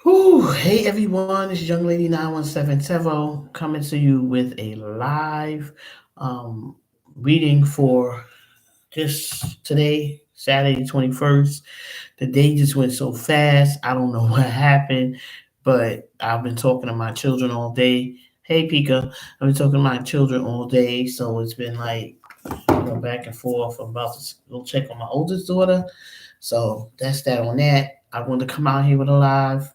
Whew, hey everyone, it's Young Lady 9177 coming to you with a live um, reading for this today, Saturday 21st. The day just went so fast. I don't know what happened, but I've been talking to my children all day. Hey Pika, I've been talking to my children all day, so it's been like back and forth. I'm about to go check on my oldest daughter, so that's that on that. I wanted to come out here with a live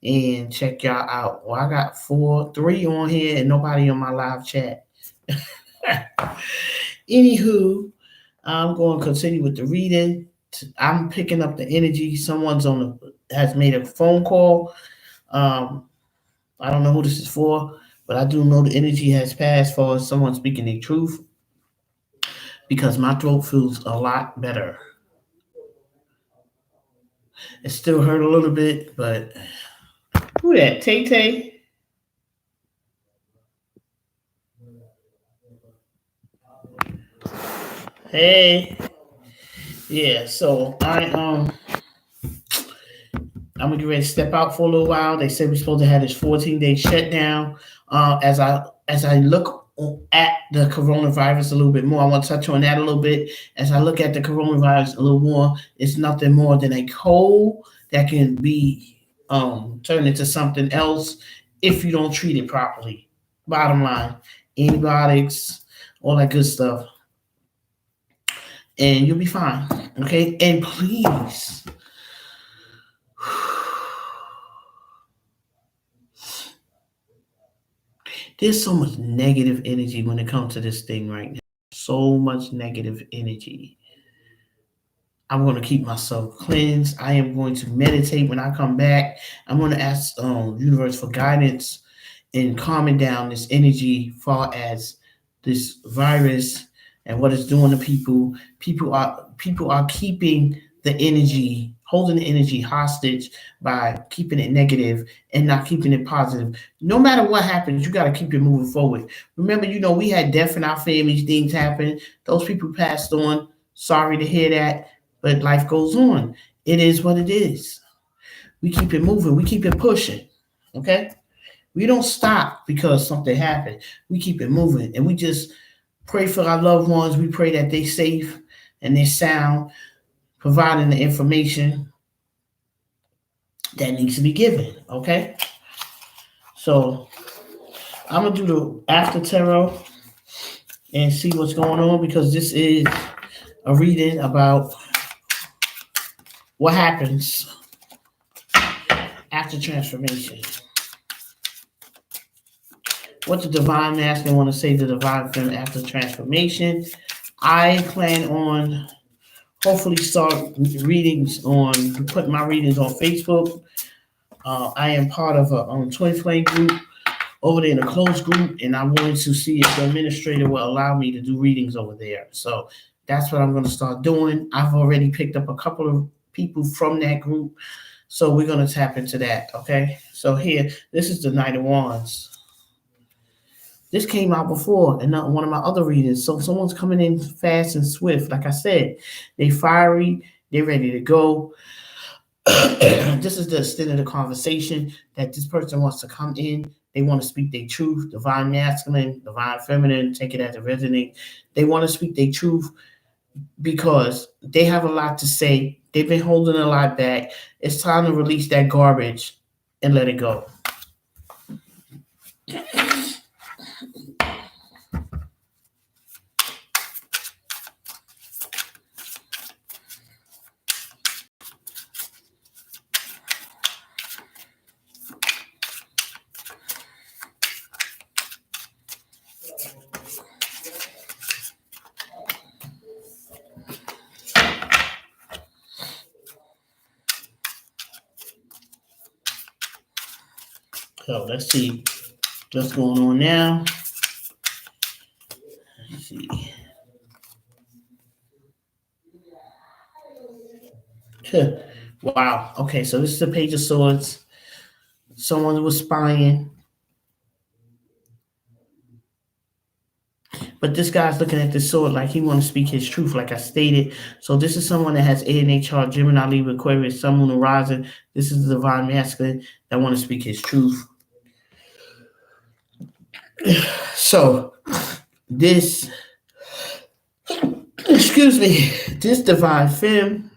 and check y'all out. Well, I got three on here, and nobody on my live chat. Anywho, I'm going to continue with the reading. I'm picking up the energy. Someone's has made a phone call. Um, I don't know who this is for, but I do know the energy has passed for someone speaking the truth because my throat feels a lot better. It still hurt a little bit, but who that? Tay Tay? Hey, yeah. So I'm gonna get ready to step out for a little while. They said we're supposed to have this 14-day shutdown. As I look at the coronavirus a little bit more, I want to touch on that a little bit. As I look at the coronavirus a little more, it's nothing more than a cold that can be turned into something else if you don't treat it properly. Bottom line, antibiotics, all that good stuff, and you'll be fine. Okay, and please. There's so much negative energy when it comes to this thing right now. So much negative energy. I'm going to keep myself cleansed. I am going to meditate when I come back. I'm going to ask universe for guidance in calming down this energy far as this virus and what it's doing to people. People are keeping the energy, holding the energy hostage by keeping it negative and not keeping it positive. No matter what happens, you got to keep it moving forward. Remember, we had death in our families, things happen. Those people passed on. Sorry to hear that, but life goes on. It is what it is. We keep it moving. We keep it pushing. Okay? We don't stop because something happened. We keep it moving, and we just pray for our loved ones. We pray that they're safe and they're sound, providing the information that needs to be given. Okay, so I'm gonna do the after tarot and see what's going on because this is a reading about what happens after transformation. What the divine masculine want to say to the divine feminine after transformation. I plan on hopefully start readings putting my readings on Facebook. I am part of a Twin Flame group over there in a closed group, and I'm going to see if the administrator will allow me to do readings over there. So that's what I'm going to start doing. I've already picked up a couple of people from that group, so we're going to tap into that. Okay, so here, this is the Knight of Wands. This came out before in one of my other readings. So someone's coming in fast and swift. Like I said, they fiery, they're ready to go. This is the extent of the conversation that this person wants to come in. They want to speak their truth, divine masculine, divine feminine, take it as a resonate. They want to speak their truth because they have a lot to say. They've been holding a lot back. It's time to release that garbage and let it go. So let's see what's going on now. Let's see. Wow. Okay, so this is the Page of Swords. Someone was spying. But this guy's looking at this sword like he want to speak his truth, like I stated. So this is someone that has A in their chart, Gemini, Libra, Aquarius, Sun, Moon, and Rising. This is the divine masculine that want to speak his truth. So this, excuse me, this divine femme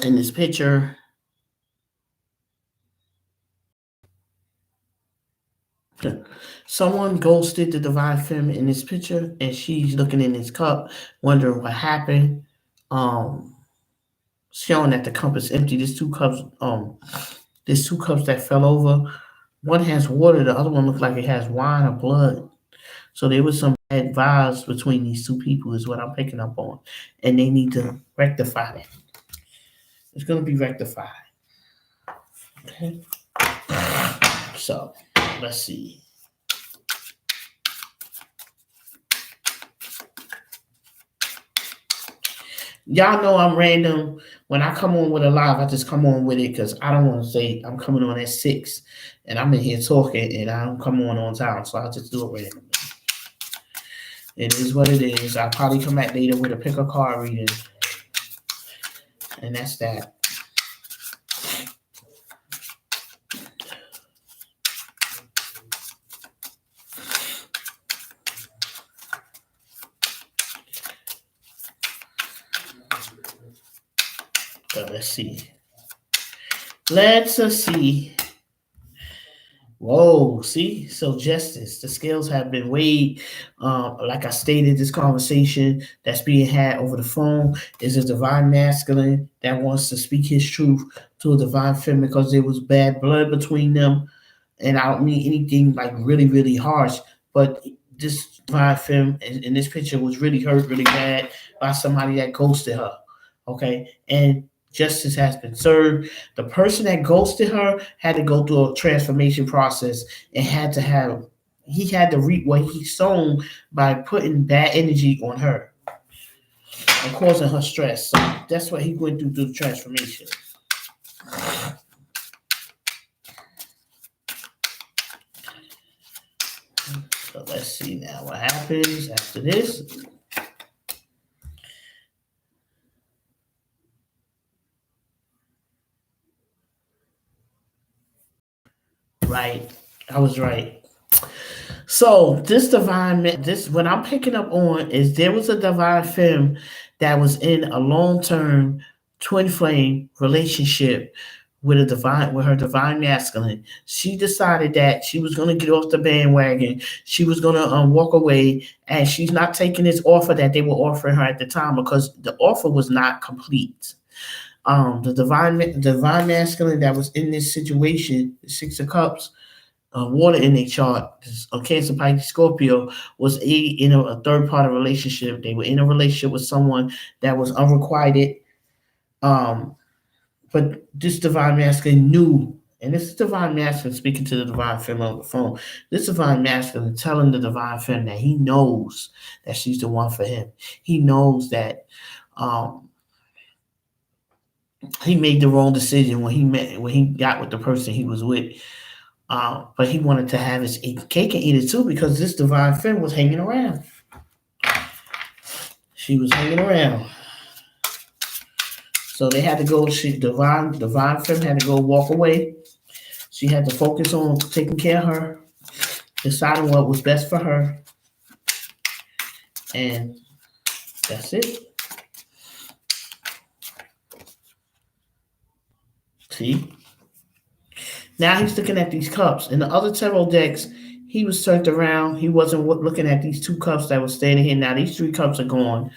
in this picture, someone ghosted the divine femme in this picture, and she's looking in his cup, wondering what happened. Um, Showing that the cup is empty. There's two cups that fell over. One has water, the other one looks like it has wine or blood. So there was some bad vibes between these two people, is what I'm picking up on, and they need to rectify that. It's going to be rectified. Okay. So let's see. Y'all know I'm random. When I come on with a live, I just come on with it because I don't want to say I'm coming on at 6 and I'm in here talking and I don't come on time. So I'll just do it randomly. It is what it is. I'll probably come back later with a pick a card reading. And that's that. So let's see. Let's see. Whoa, see? So justice, the scales have been weighed. Like I stated, this conversation that's being had over the phone is a divine masculine that wants to speak his truth to a divine feminine because there was bad blood between them. And I don't mean anything like really, really harsh, but this divine femme in this picture was really hurt really bad by somebody that ghosted her. Okay. And justice has been served. The person that ghosted her had to go through a transformation process and he had to reap what he sown by putting bad energy on her and causing her stress. So that's what he went through the transformation. So let's see now what happens after this. Right. I was right. So this what I'm picking up on is there was a divine femme that was in a long-term twin flame relationship with her divine masculine. She decided that she was going to get off the bandwagon. She was going to walk away, and she's not taking this offer that they were offering her at the time because the offer was not complete. The divine masculine that was in this situation, the Six of Cups, water in their chart, Cancer, Pisces, Scorpio, was in a third party relationship. They were in a relationship with someone that was unrequited. But this divine masculine knew, and this is divine masculine speaking to the divine feminine on the phone. This divine masculine telling the divine feminine that he knows that she's the one for him. He knows that he made the wrong decision when he got with the person he was with. But he wanted to have his cake and eat it too because this divine femme was hanging around. She was hanging around. So they had to go. Divine femme had to go walk away. She had to focus on taking care of her, deciding what was best for her, and that's it. See? Now he's looking at these cups. In the other tarot decks, he was turned around. He wasn't looking at these two cups that were standing here. Now these three cups are gone.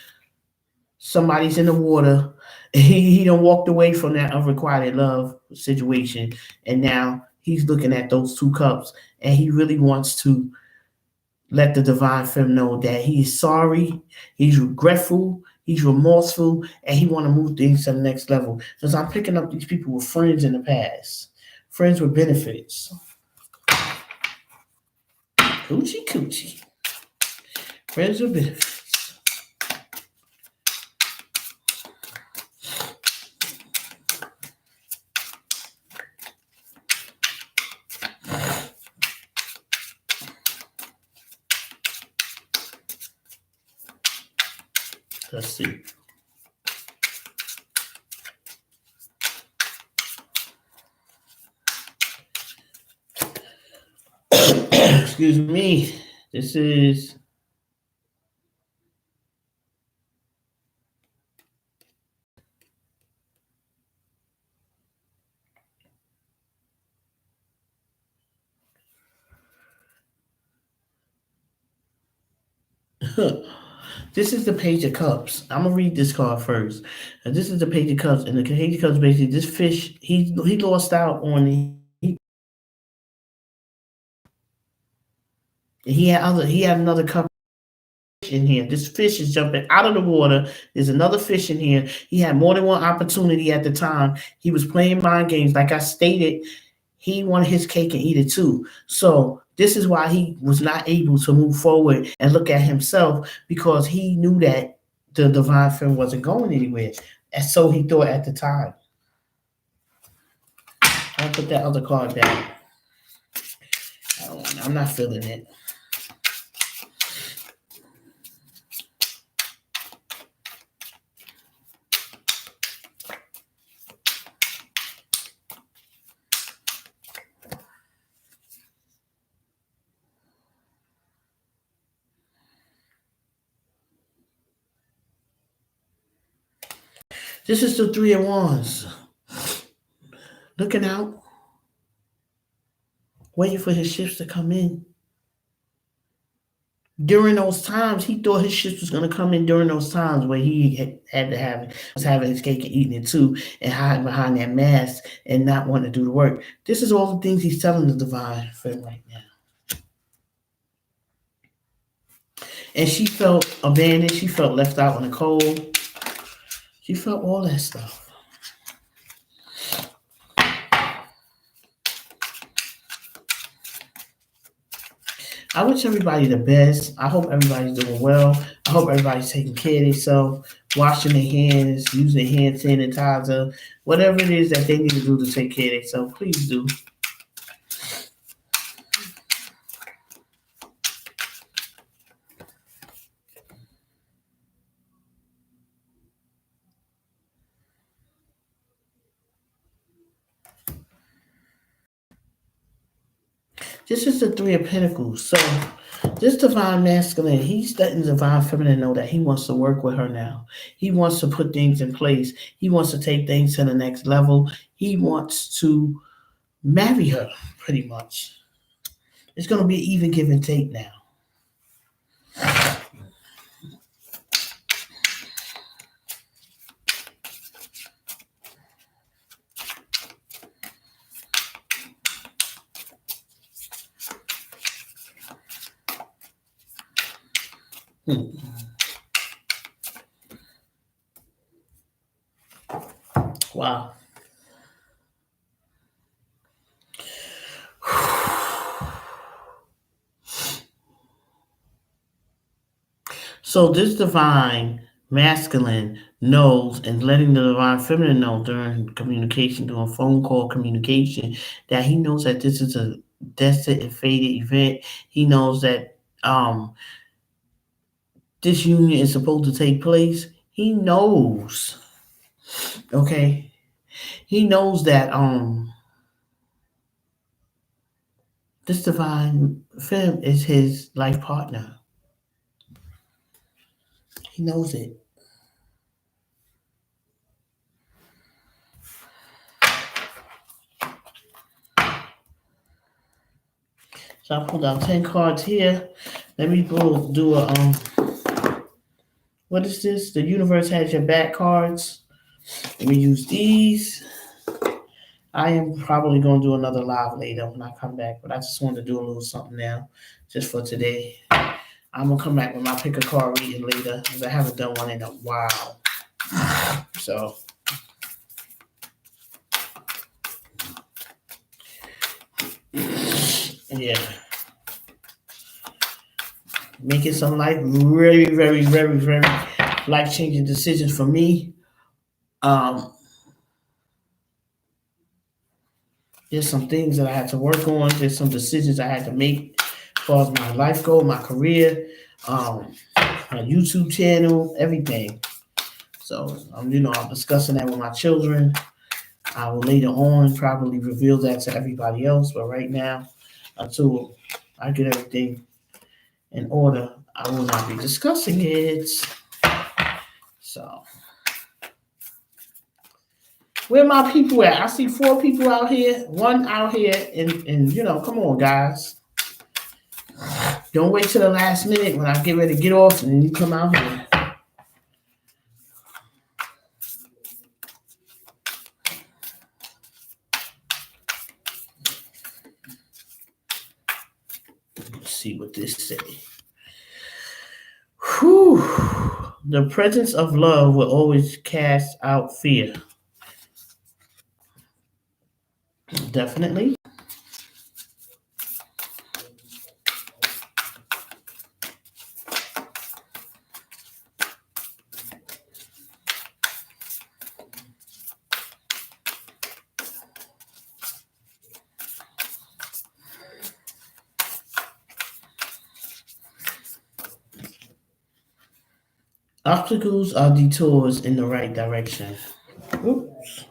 Somebody's in the water. He done walked away from that unrequited love situation, and now he's looking at those two cups, and he really wants to let the divine femme know that he's sorry, he's regretful, he's remorseful, and he want to move things to the next level. Because I'm picking up these people with friends in the past, friends with benefits. Coochie coochie. Friends with benefits. Let's see. Excuse me. This is this is the Page of Cups. I'm gonna read this card first. This is the Page of Cups, and the Page of Cups basically this fish he lost out on he had another cup in here. This fish is jumping out of the water. There's another fish in here. He had more than one opportunity at the time. He was playing mind games. Like I stated, he wanted his cake and eat it too. So this is why he was not able to move forward and look at himself, because he knew that the divine feminine wasn't going anywhere. And so he thought at the time. I'll put that other card down. I'm not feeling it. This is the Three of Wands. Looking out, waiting for his ships to come in. During those times, he thought his ships was going to come in during those times where he had to was having his cake and eating it too, and hiding behind that mask and not wanting to do the work. This is all the things he's telling the divine friend right now. And she felt abandoned. She felt left out in the cold. She felt all that stuff. I wish everybody the best. I hope everybody's doing well. I hope everybody's taking care of themselves, washing their hands, using hand sanitizer, whatever it is that they need to do to take care of themselves, please do. This is the Three of Pentacles. So this divine masculine, he's letting the divine feminine know that he wants to work with her now. He wants to put things in place. He wants to take things to the next level. He wants to marry her, pretty much. It's going to be even give and take now. Wow. So this divine masculine knows, and letting the divine feminine know during communication, during phone call communication, that he knows that this is a destined and fated event. He knows that this union is supposed to take place. He knows. Okay. He knows that this divine femme is his life partner. He knows it. So I pulled out 10 cards here. Let me go do a what is this? The universe has your back cards. Let me use these. I am probably going to do another live later when I come back, but I just wanted to do a little something now just for today. I'm going to come back with my pick a card reading later because I haven't done one in a while. So, yeah. Making some very, very, very, very life-changing decisions for me. There's some things that I had to work on. There's some decisions I had to make as far as my life goal, my career. my YouTube channel, everything. So I'm discussing that with my children. I will later on probably reveal that to everybody else, but right now, until I get everything in order, I will not be discussing it. So, where my people at? I see 4 people out here, 1 out here, and come on, guys. Don't wait till the last minute when I get ready to get off and you come out here. Let's see what this say. Whew. The presence of love will always cast out fear. Definitely. Obstacles are detours in the right direction. Oops.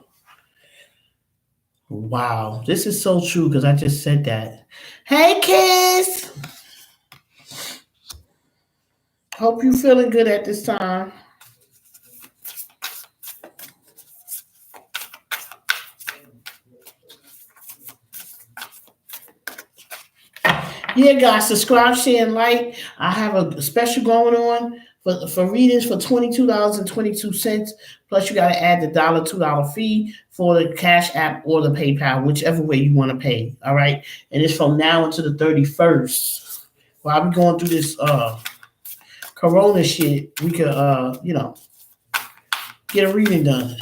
Wow, this is so true because I just said that. Hey, kids. Hope you feeling good at this time. Yeah, guys, subscribe, share, and like. I have a special going on for readings for $22.22. Plus, you got to add the $2 fee for the Cash App or the PayPal, whichever way you want to pay. All right, and it's from now until the 31st. While I'll be going through this Corona shit, we could get a reading done.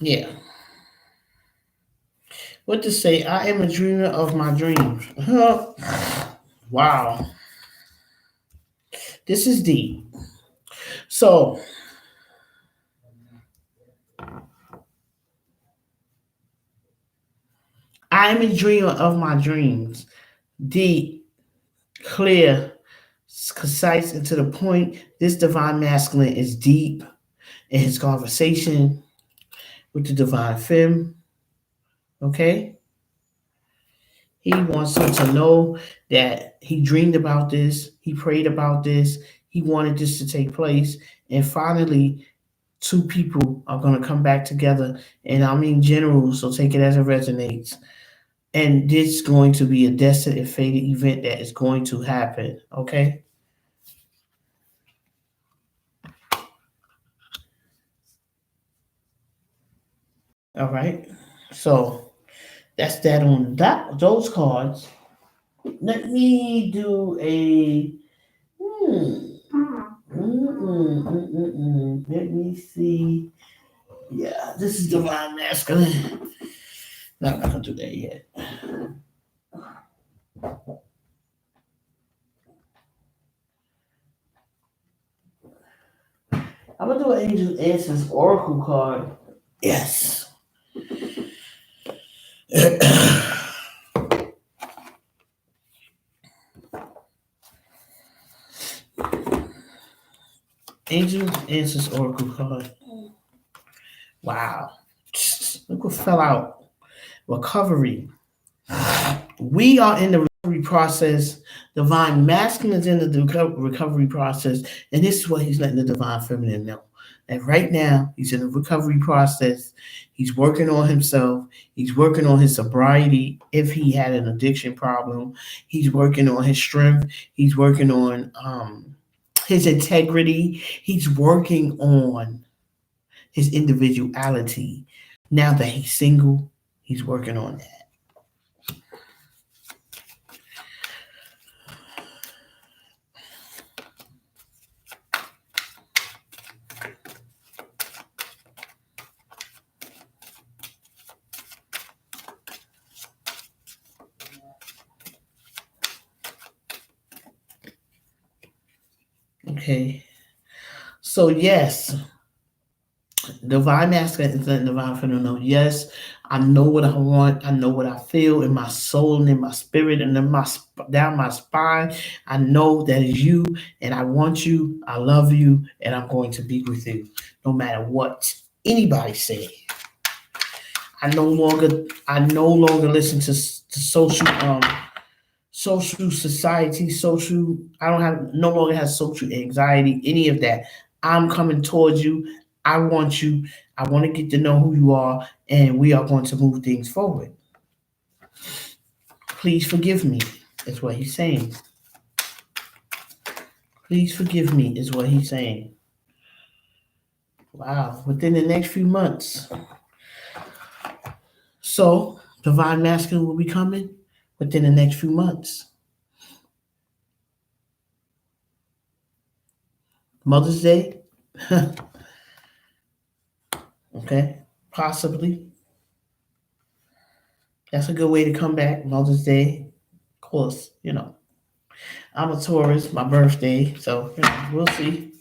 Yeah. What to say? I am a dreamer of my dreams. Wow. This is deep. So, I am a dreamer of my dreams. Deep, clear, concise, and to the point. This divine masculine is deep in his conversation with the divine femme. Okay? He wants her to know that he dreamed about this, he prayed about this, he wanted this to take place, and finally, 2 people are going to come back together. And I mean general, so take it as it resonates. And this is going to be a destined and fated event that is going to happen. Okay? All right. So that's that on those cards. Let me do a let me see. Yeah, this is divine masculine. No, I'm not gonna do that yet. I'm gonna do an Angel Answers Oracle card. Yes. Angel Answers Oracle card. Wow. Look what fell out. Recovery. We are in the recovery process. Divine masculine is in the recovery process. And this is what he's letting the divine feminine know. And right now, he's in the recovery process. He's working on himself. He's working on his sobriety if he had an addiction problem. He's working on his strength. He's working on his integrity. He's working on his individuality. Now that he's single, he's working on that. Okay. So yes, divine masculine is letting divine feminine know. Yes, I know what I want. I know what I feel in my soul and in my spirit and in down my spine. I know that is you, and I want you. I love you, and I'm going to be with you, no matter what anybody say. I no longer listen to social society, social. I don't have no longer have social anxiety, any of that. I'm coming towards you. I want you. I want to get to know who you are, and we are going to move things forward. Please forgive me, is what he's saying. Please forgive me, is what he's saying. Wow, within the next few months. So, divine masculine will be coming within the next few months. Mother's Day, okay, possibly. That's a good way to come back. Mother's Day, of course, I'm a Taurus, my birthday, so we'll see.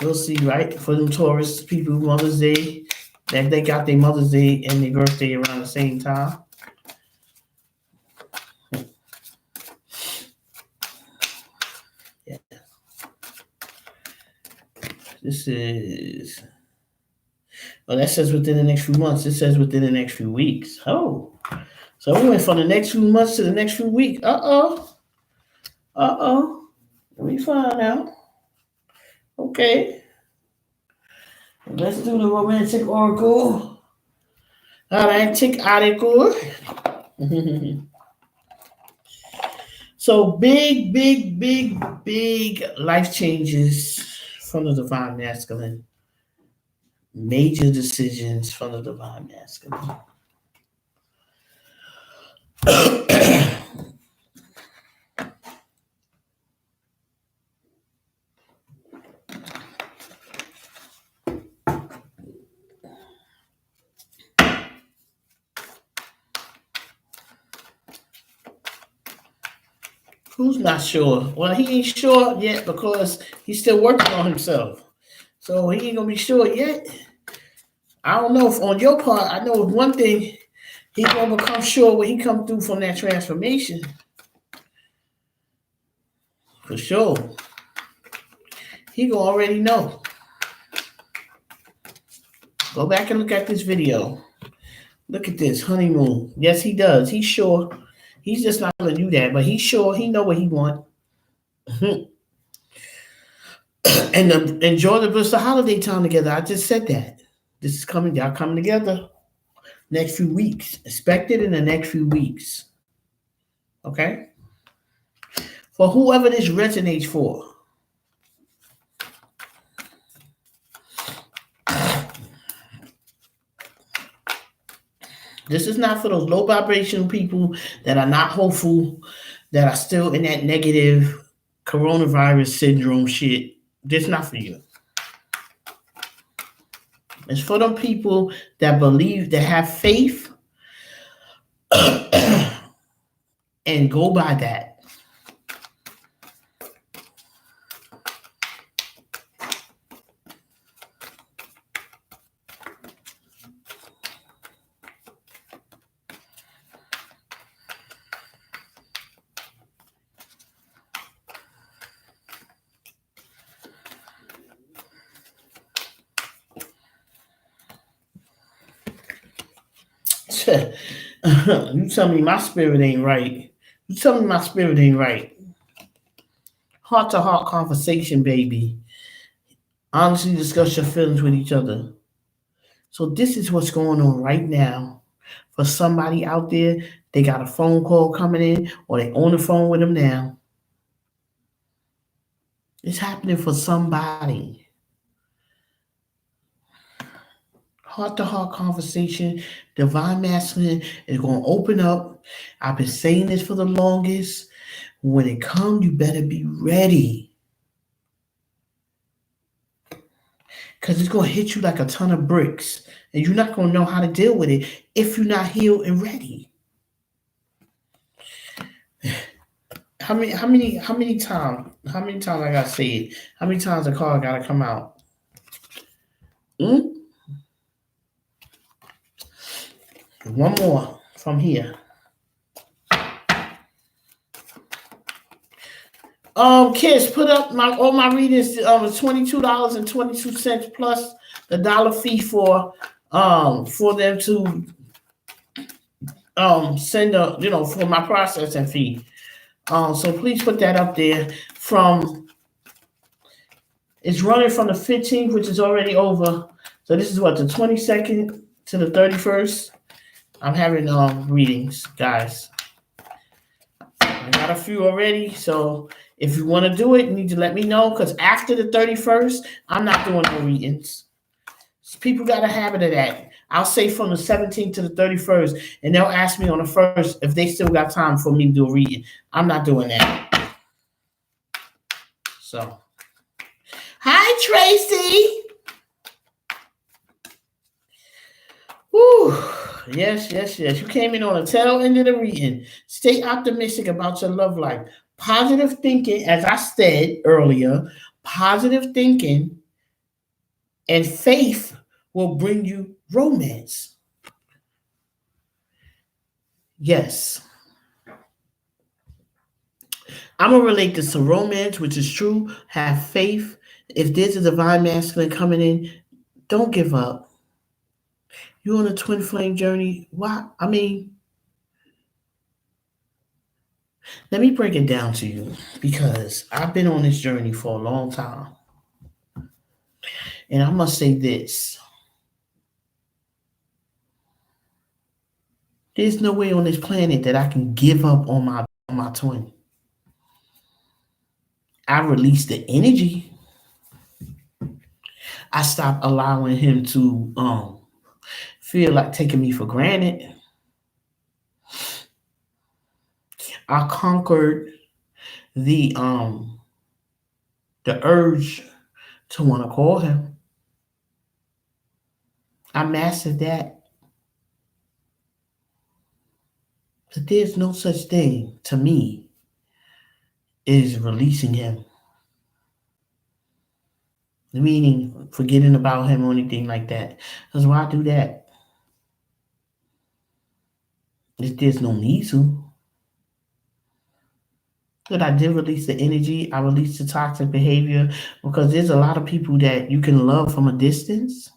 We'll see, right? For them Taurus people, Mother's Day, that they got their Mother's Day and their birthday around the same time. Yeah. This is, well, that says within the next few months. It says within the next few weeks. Oh, so we went from the next few months to the next few weeks. Uh-oh. Let me find out. Okay. Let's do the romantic oracle. Romantic oracle. So big life changes from the divine masculine. Major decisions from the divine masculine. Who's not sure? Well, he ain't sure yet because he's still working on himself. So he ain't gonna be sure yet. I don't know if on your part, I know one thing, he gonna become sure when he come through from that transformation. For sure. He gonna already know. Go back and look at this video. Look at this honeymoon. Yes, he does. He's sure. He's just not gonna do that, but he's sure. He know what he want. And enjoy the bliss of holiday time together. I just said that. This is coming. Y'all coming together next few weeks. Expect it in the next few weeks. Okay. For whoever this resonates for. This is not for those low vibrational people that are not hopeful, that are still in that negative coronavirus syndrome shit. This is not for you. It's for them people that believe, that have faith, and go by that. You tell me my spirit ain't right. You tell me my spirit ain't right. Heart to heart conversation, baby. Honestly discuss your feelings with each other. So this is what's going on right now. For somebody out there, they got a phone call coming in, or they on the phone with them now. It's happening for somebody. Heart to heart conversation, divine masculine is going to open up. I've been saying this for the longest. When it comes, you better be ready. Because it's going to hit you like a ton of bricks. And you're not going to know how to deal with it if you're not healed and ready. how many times I gotta say it? How many times the card gotta come out? Mm? One more from here. Kids, put up all my readings. $22.22 plus the dollar fee for them to send for my processing fee. So please put that up there. It's running from the 15th, which is already over. So this is what, the 22nd to the 31st. I'm having readings, guys. I got a few already, so if you want to do it, you need to let me know, because after the 31st, I'm not doing no readings. So people got a habit of that. I'll say from the 17th to the 31st, and they'll ask me on the 1st if they still got time for me to do a reading. I'm not doing that. So, hi, Tracy. Woo. Yes. You came in on the tail end of the reading. Stay optimistic about your love life. Positive thinking, as I said earlier, positive thinking and faith will bring you romance. Yes. I'm going to relate this to romance, which is true. Have faith. If there's a divine masculine coming in, don't give up. You're on a twin flame journey. Why? I mean, let me break it down to you, because I've been on this journey for a long time. And I must say this. There's no way on this planet that I can give up on my twin. I release the energy. I stop allowing him to feel like taking me for granted. I conquered the urge to want to call him. I mastered that. But there's no such thing to me as releasing him. Meaning forgetting about him or anything like that. Because why do that? If there's no need to. But I did release the energy. I released the toxic behavior, because there's a lot of people that you can love from a distance.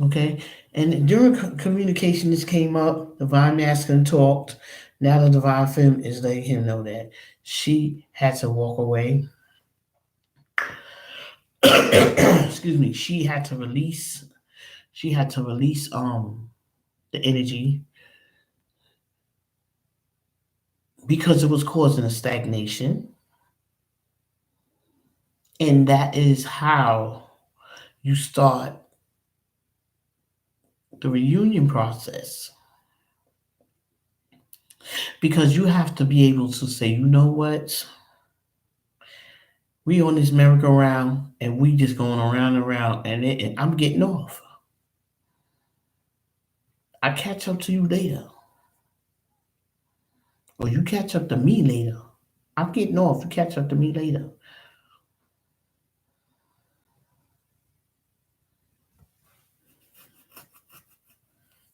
Okay. And during communication, this came up. Divine Masculine talked. Now the Divine Femme is letting him know that she had to walk away. Excuse me. She had to release. The energy, because it was causing a stagnation. And that is how you start the reunion process. Because you have to be able to say, you know what? We on this merry-go-round and we just going around and around, and I'm getting off. I catch up to you later. Or you catch up to me later. I'm getting off. You catch up to me later.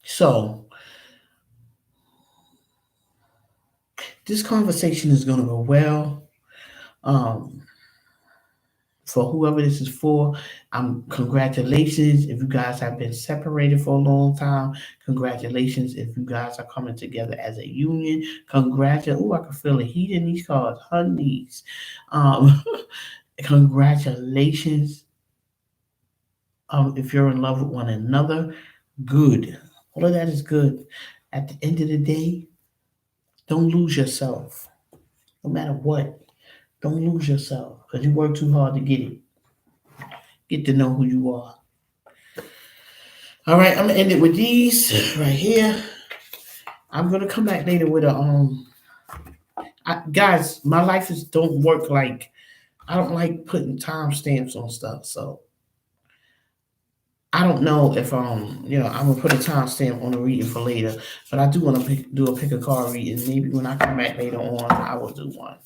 So, this conversation is going to go well. For whoever this is for, congratulations if you guys have been separated for a long time. Congratulations if you guys are coming together as a union. Congratulations. Oh, I can feel the heat in these cards. Honeys. Congratulations. If you're in love with one another, good. All of that is good. At the end of the day, don't lose yourself. No matter what, don't lose yourself, because you work too hard to get it. Get to know who you are. All right, I'm gonna end it with these right here. I'm gonna come back later with guys, my life don't work like, I don't like putting timestamps on stuff. So I don't know if I'm gonna put a timestamp on the reading for later, but I do want to do a pick a card reading. Maybe when I come back later on, I will do one.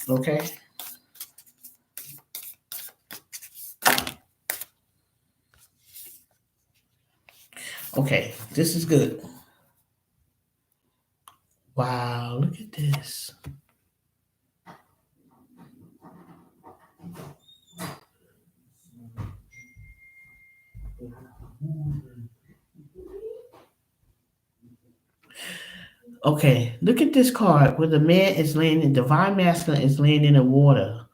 Okay. Okay. This is good. Wow. Look at this. Okay. Look at this card where the man is laying in divine masculine is laying in the water.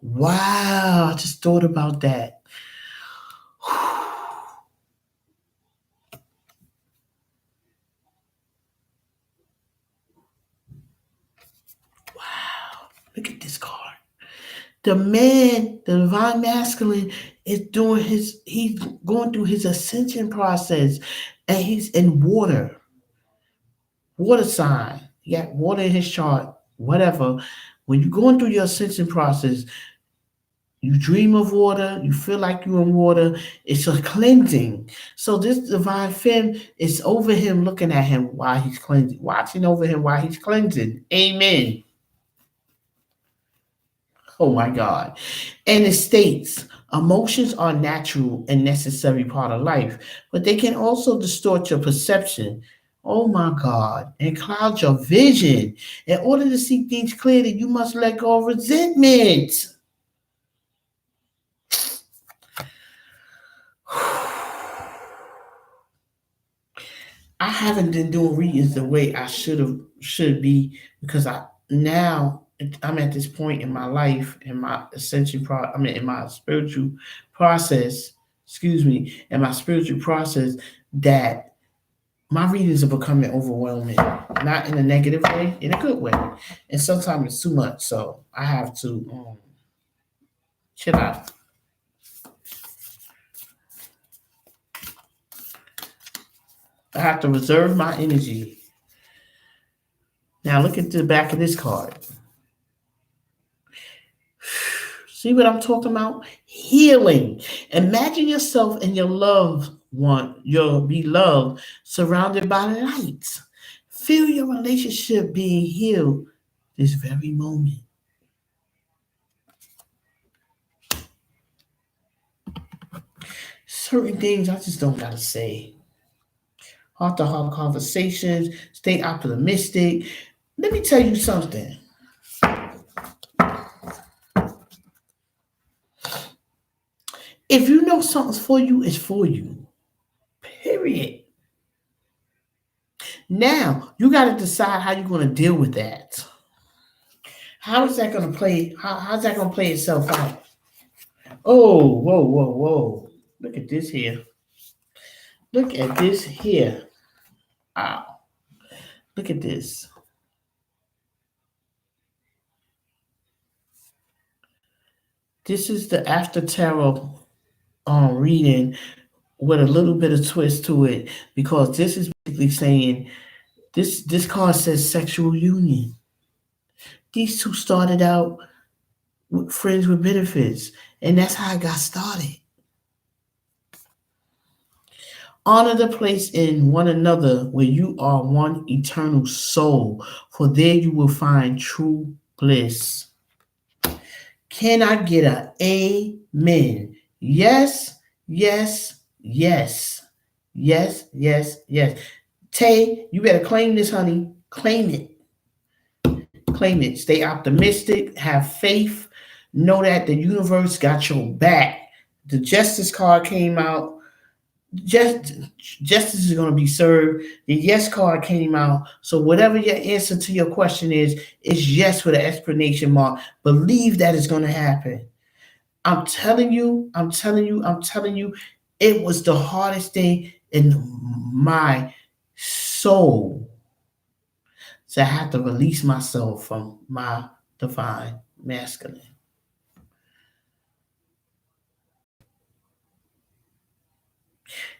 Wow. I just thought about that. Look at this card. The man, the divine masculine, is doing he's going through his ascension process, and he's in water sign. He got water in his chart, whatever. When you're going through your ascension process, you dream of water, you feel like you're in water, it's a cleansing. So this divine femme is over him, looking at him while he's cleansing, watching over him while he's cleansing. Amen. Oh my God. And it states emotions are natural and necessary part of life, but they can also distort your perception. Oh my God. And cloud your vision. In order to see things clearly, you must let go of resentment. I haven't been doing readings the way I should be because I'm at this point in my life in my in my spiritual process, excuse me, in my spiritual process that my readings are becoming overwhelming, not in a negative way, in a good way. And sometimes it's too much, so I have to chill out. I have to reserve my energy. Now look at the back of this card. See what I'm talking about? Healing. Imagine yourself and your loved one, your beloved, surrounded by lights. Feel your relationship being healed this very moment. Certain things I just don't gotta say. Heart to heart conversations, stay optimistic. Let me tell you something. If you know something's for you, it's for you. Period. Now you got to decide how you're going to deal with that. How is that going to play? How's that going to play itself out? Oh, whoa, whoa, whoa! Look at this here. Look at this here. Wow! Look at this. This is the after tarot reading with a little bit of twist to it because this is basically saying this card says sexual union. These two started out with friends with benefits, and that's how it got started. Honor the place in one another where you are one eternal soul, for there you will find true bliss. Can I get a amen? Yes, yes, yes, yes, yes, yes. Tay, you better claim this, honey. Claim it. Claim it. Stay optimistic. Have faith. Know that the universe got your back. The justice card came out. Just justice is going to be served. The yes card came out. So whatever your answer to your question is yes with an explanation mark. Believe that it's going to happen. I'm telling you, I'm telling you, I'm telling you, it was the hardest thing in my soul to have to release myself from my divine masculine.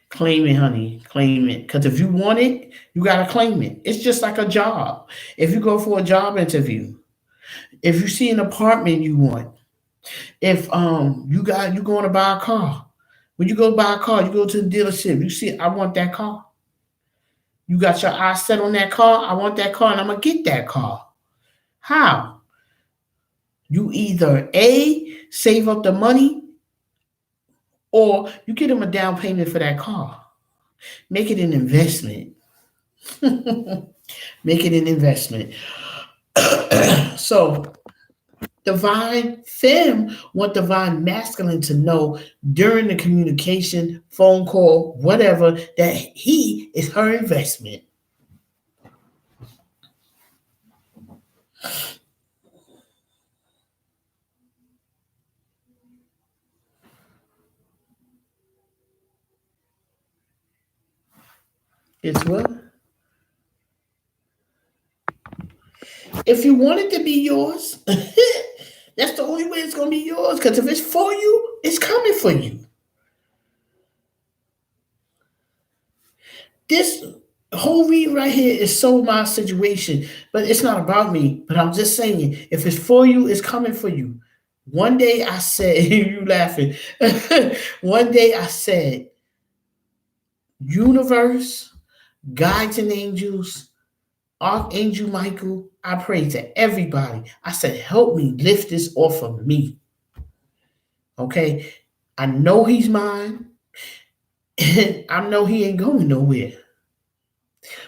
Claim it, honey. Claim it. Because if you want it, you gotta claim it. It's just like a job. If you go for a job interview, if you see an apartment you want, if you going to buy a car, When you go buy a car, you go to the dealership, you see, I want that car. You got your eyes set on that car. I want that car and I'm going to get that car. How? You either A, save up the money, or you get them a down payment for that car. Make it an investment. Make it an investment. So, divine femme want divine masculine to know during the communication, phone call, whatever, that he is her investment. It's what? If you want it to be yours, that's the only way it's going to be yours. Because if it's for you, it's coming for you. This whole read right here is so my situation, but it's not about me. But I'm just saying, if it's for you, it's coming for you. One day I said, you laughing. One day I said, universe, guides and angels, Archangel Michael, I pray to everybody. I said, help me lift this off of me. Okay? I know he's mine, and I know he ain't going nowhere.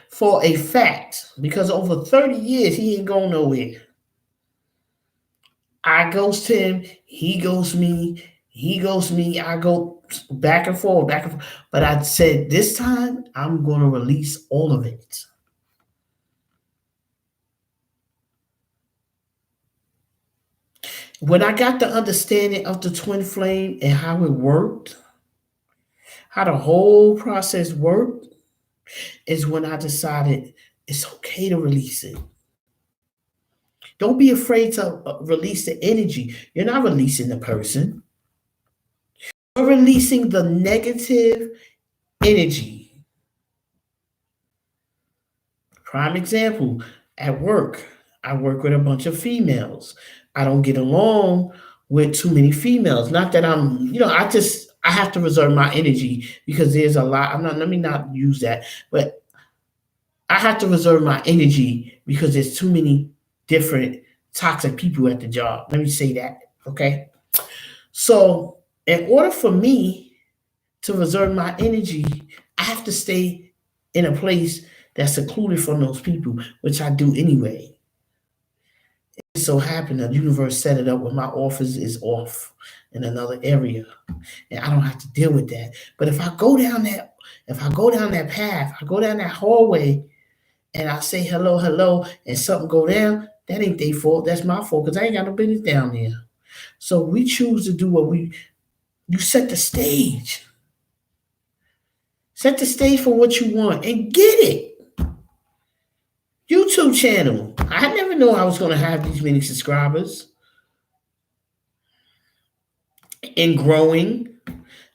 For a fact, because over 30 years, he ain't going nowhere. I ghost him, he ghosts me, he ghosts me, I go back and forth, back and forth. But I said, this time, I'm going to release all of it. When I got the understanding of the twin flame and how it worked, how the whole process worked, is when I decided it's okay to release it. Don't be afraid to release the energy. You're not releasing the person. You're releasing the negative energy. Prime example, at work, I work with a bunch of females. I don't get along with too many females. Not that I have to reserve my energy because there's a lot. Let me not use that, but I have to reserve my energy because there's too many different toxic people at the job. Let me say that, okay? So, in order for me to reserve my energy, I have to stay in a place that's secluded from those people, which I do anyway. It so happened the universe set it up where my office is off in another area, and I don't have to deal with that. But if I go down that path, I go down that hallway, and I say hello, hello, and something go down, that ain't their fault. That's my fault because I ain't got no business down there. So we choose to do you set the stage. Set the stage for what you want and get it. YouTube channel. I never knew I was going to have these many subscribers. And growing.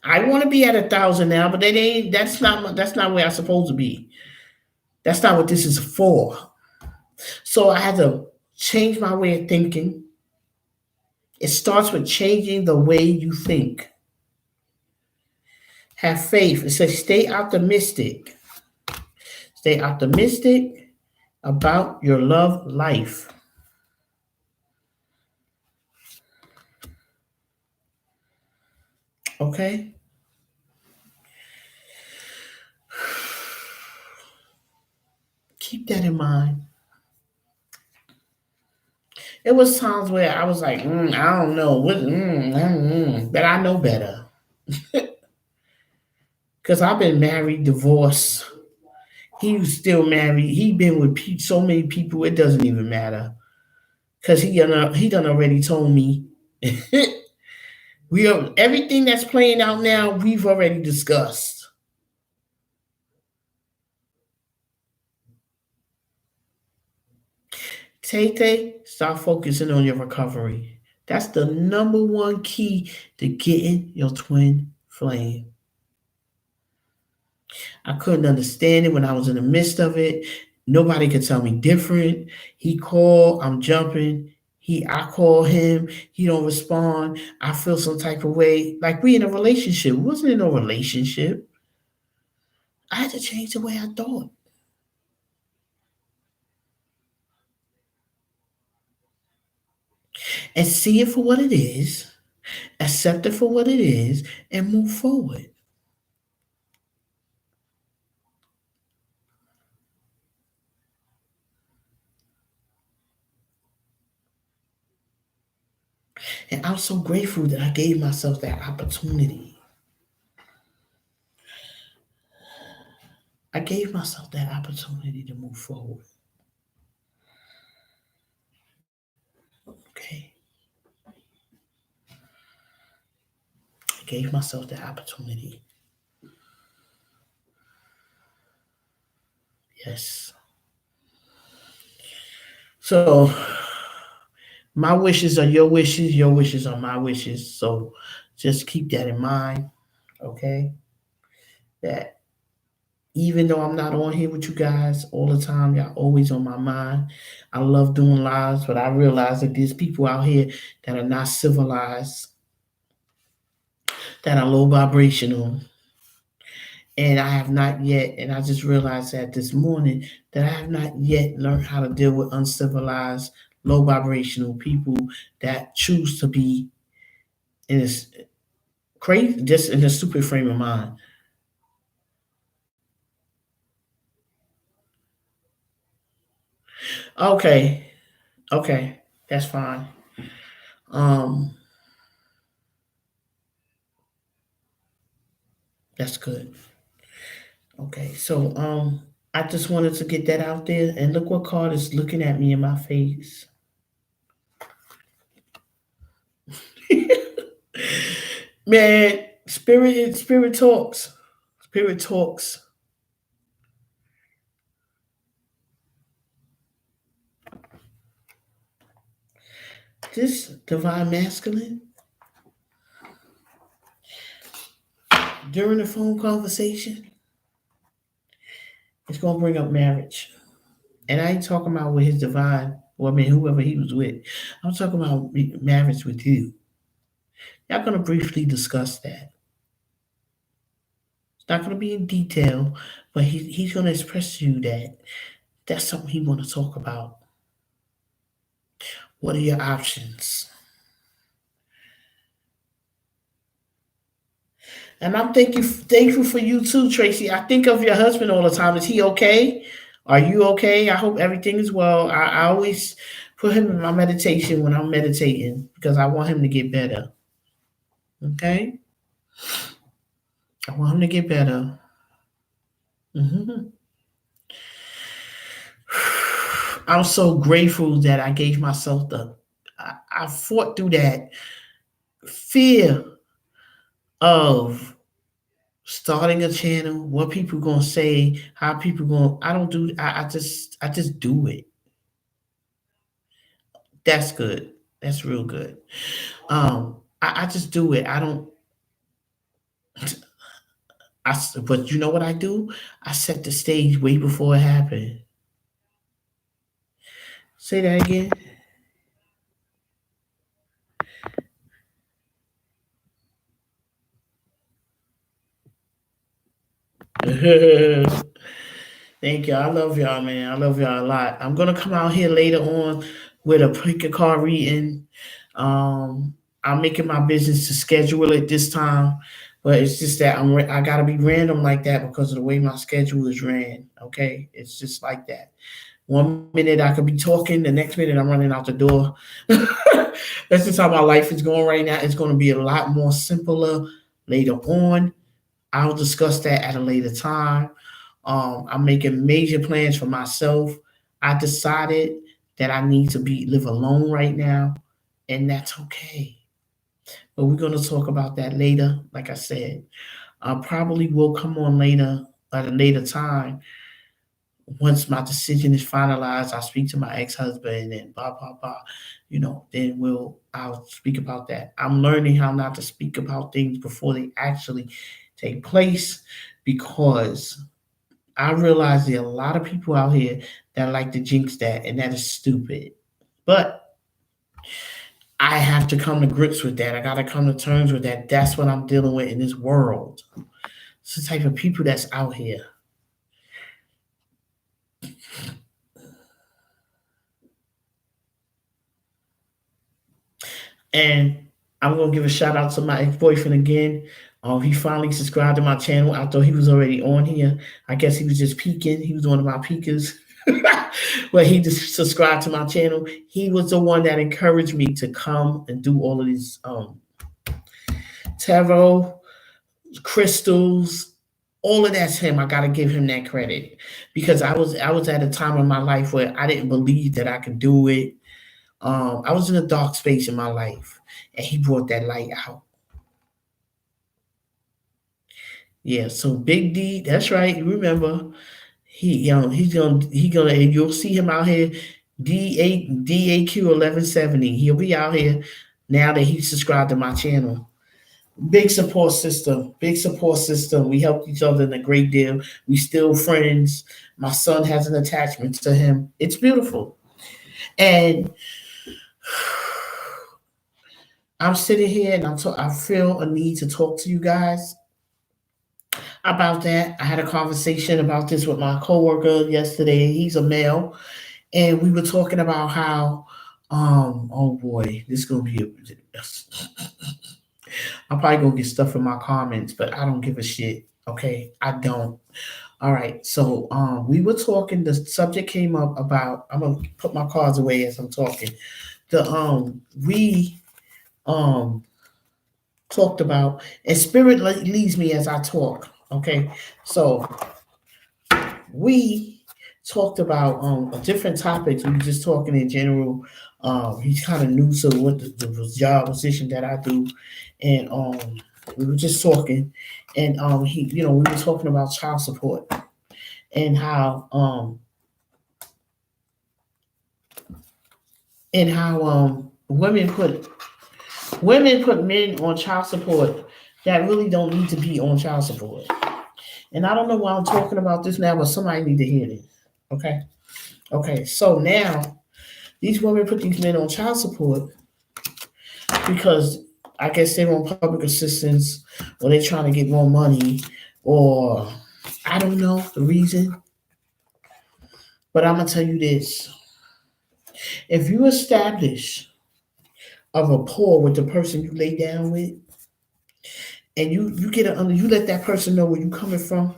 I want to be at 1,000 now, but that's not where I'm supposed to be. That's not what this is for. So I had to change my way of thinking. It starts with changing the way you think. Have faith. It says stay optimistic. Stay optimistic about your love life. Okay? Keep that in mind. It was times where I was like, I don't know, but I know better. Because I've been married, divorced. He was still married. He been with so many people, it doesn't even matter. Because he done already told me. Everything that's playing out now, we've already discussed. Tay, start focusing on your recovery. That's the number one key to getting your twin flame. I couldn't understand it when I was in the midst of it. Nobody could tell me different. He called, I'm jumping. I call him, he don't respond. I feel some type of way. Like we in a relationship. We wasn't in a relationship. I had to change the way I thought and see it for what it is, accept it for what it is, and move forward. And I'm so grateful that I gave myself that opportunity. I gave myself that opportunity to move forward. Okay. I gave myself that opportunity. Yes. So my wishes are your wishes are my wishes. So just keep that in mind. Okay. That even though I'm not on here with you guys all the time, y'all always on my mind. I love doing lives, but I realize that there's people out here that are not civilized, that are low vibrational, and I have not yet, and I just realized that this morning that I have not yet learned how to deal with uncivilized, low vibrational people that choose to be in this crazy, just in a stupid frame of mind. Okay, okay, that's fine. Um, that's good. Okay, so I just wanted to get that out there, and look what card is looking at me in my face. Man, spirit talks, spirit talks. This divine masculine during the phone conversation is gonna bring up marriage, and I ain't talking about with his divine, well, I mean, whoever he was with. I'm talking about marriage with you. Y'all gonna briefly discuss that. It's not gonna be in detail, but he's gonna express to you that that's something he want to talk about. What are your options? And I'm thankful for you too, Tracy. I think of your husband all the time. Is he okay? Are you okay? I hope everything is well. I always put him in my meditation when I'm meditating because I want him to get better. Okay? I want him to get better. hmm I'm so grateful that I gave myself I fought through that fear of starting a channel, what people gonna say, how people gonna. I don't do. I just do it. That's good. That's real good. I just do it. I don't. But you know what I do? I set the stage way before it happened. Say that again. Thank you. I love y'all, man. I love y'all a lot. I'm gonna come out here later on with a pick a card reading. Um, I'm making my business to schedule it this time, but it's just that I gotta be random like that because of the way my schedule is ran. Okay, it's just like that. One minute I could be talking, the next minute I'm running out the door. That's just how my life is going right now. It's going to be a lot more simpler later on. I'll discuss that at a later time. I'm making major plans for myself. I decided that I need to be live alone right now, and that's okay. But we're gonna talk about that later. Like I said, I probably will come on later at a later time once my decision is finalized. I'll speak to my ex-husband and blah blah blah. Then I'll speak about that. I'm learning how not to speak about things before they actually take place because I realize there are a lot of people out here that like to jinx that, and that is stupid. But I have to come to grips with that. I got to come to terms with that. That's what I'm dealing with in this world. It's the type of people that's out here. And I'm gonna give a shout out to my ex-boyfriend again. He finally subscribed to my channel. I thought he was already on here. I guess he was just peeking. He was one of my peekers. But he just subscribed to my channel. He was the one that encouraged me to come and do all of these tarot, crystals, all of that's him. I gotta give him that credit because I was at a time in my life where I didn't believe that I could do it. I was in a dark space in my life, and he brought that light out. Yeah, so Big D, that's right. You remember he's gonna and you'll see him out here. DAQ 1170. He'll be out here now that he's subscribed to my channel. Big support system. Big support system. We helped each other in a great deal. We still friends. My son has an attachment to him. It's beautiful. And I'm sitting here and I feel a need to talk to you guys about that. I had a conversation about this with my coworker yesterday. He's a male, and we were talking about how, oh boy, this is gonna be a. I'm probably gonna get stuff in my comments, but I don't give a shit. Okay, I don't. All right, so we were talking. The subject came up about. I'm gonna put my cards away as I'm talking. We um talked about, and spirit leads me as I talk. Okay, so we talked about different topics. We were just talking in general. He's kind of new to what the job position that I do, and we were just talking, and we were talking about child support and how women put men on child support that really don't need to be on child support. And I don't know why I'm talking about this now, but somebody need to hear this. Okay. Okay. So now these women put these men on child support because I guess they want public assistance or they're trying to get more money or I don't know the reason. But I'm gonna tell you this. If you establish a rapport with the person you lay down with, and you let that person know where you're coming from,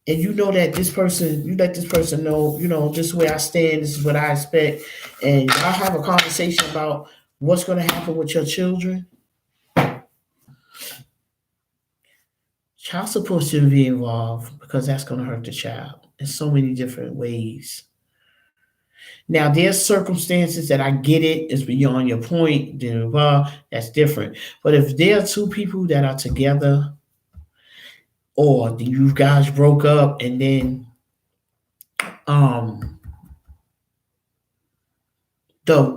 and you know that you let this person know, this is where I stand, this is what I expect, and y'all have a conversation about what's going to happen with your children. Child support shouldn't be involved because that's going to hurt the child in so many different ways. Now, there's circumstances that I get it, it's beyond your point, that's different. But if there are two people that are together, or you guys broke up and then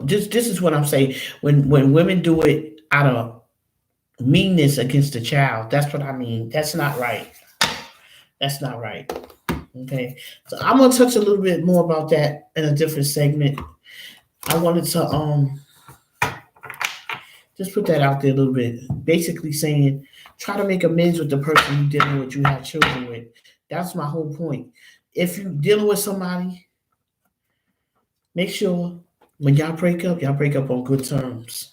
this is what I'm saying. When women do it out of meanness against the child, that's what I mean. That's not right. That's not right. Okay. So I'm gonna touch a little bit more about that in a different segment. I wanted to just put that out there a little bit. Basically saying try to make amends with the person you're dealing with, you have children with. That's my whole point. If you're dealing with somebody, make sure when y'all break up on good terms.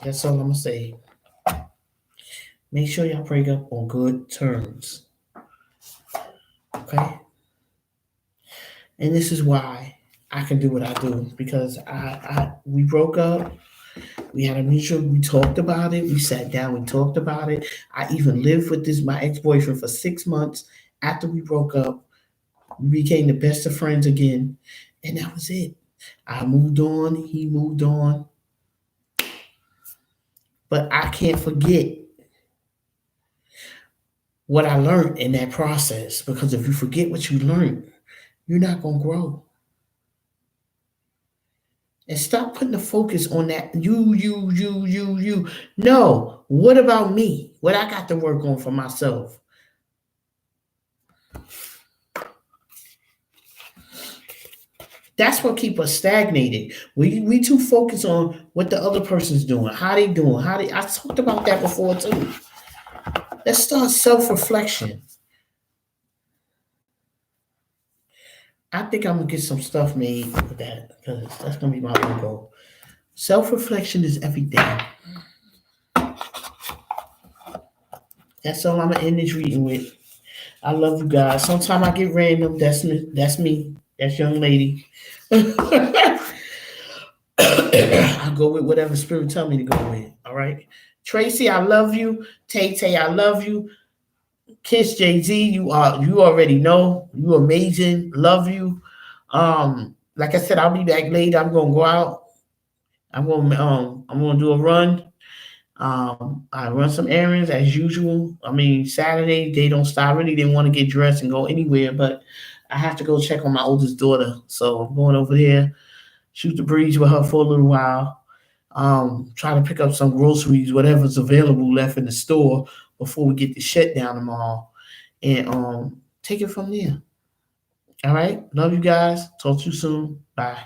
That's all I'm gonna say. Make sure y'all break up on good terms. Okay? And this is why I can do what I do, because we broke up. We had a mutual, we talked about it, we sat down, we talked about it. I even lived with my ex-boyfriend for 6 months after we broke up. We became the best of friends again, and that was it. I moved on, he moved on. But I can't forget what I learned in that process, because if you forget what you learned, you're not going to grow. And stop putting the focus on that you. No, what about me? What I got to work on for myself? That's what keep us stagnated. We too focused on what the other person's doing, how they doing, how they. I talked about that before too. Let's start self reflection. I think I'm gonna get some stuff made with that because that's gonna be my logo. Self reflection is everything. That's all I'm gonna end this reading with. I love you guys. Sometimes I get random. That's me. That's me. That's young lady. I go with whatever spirit tell me to go with. All right. Tracy, I love you. Tay Tay, I love you. Kiss Jay Z, you already know. You amazing. Love you. Like I said, I'll be back later. I'm gonna go out. I'm gonna do a run. I run some errands as usual. I mean, Saturday they don't stop. I really didn't want to get dressed and go anywhere, but I have to go check on my oldest daughter. So I'm going over there, shoot the breeze with her for a little while. Try to pick up some groceries, whatever's available left in the store before we get the shutdown tomorrow, and take it from there. All right, love you guys. Talk to you soon. Bye.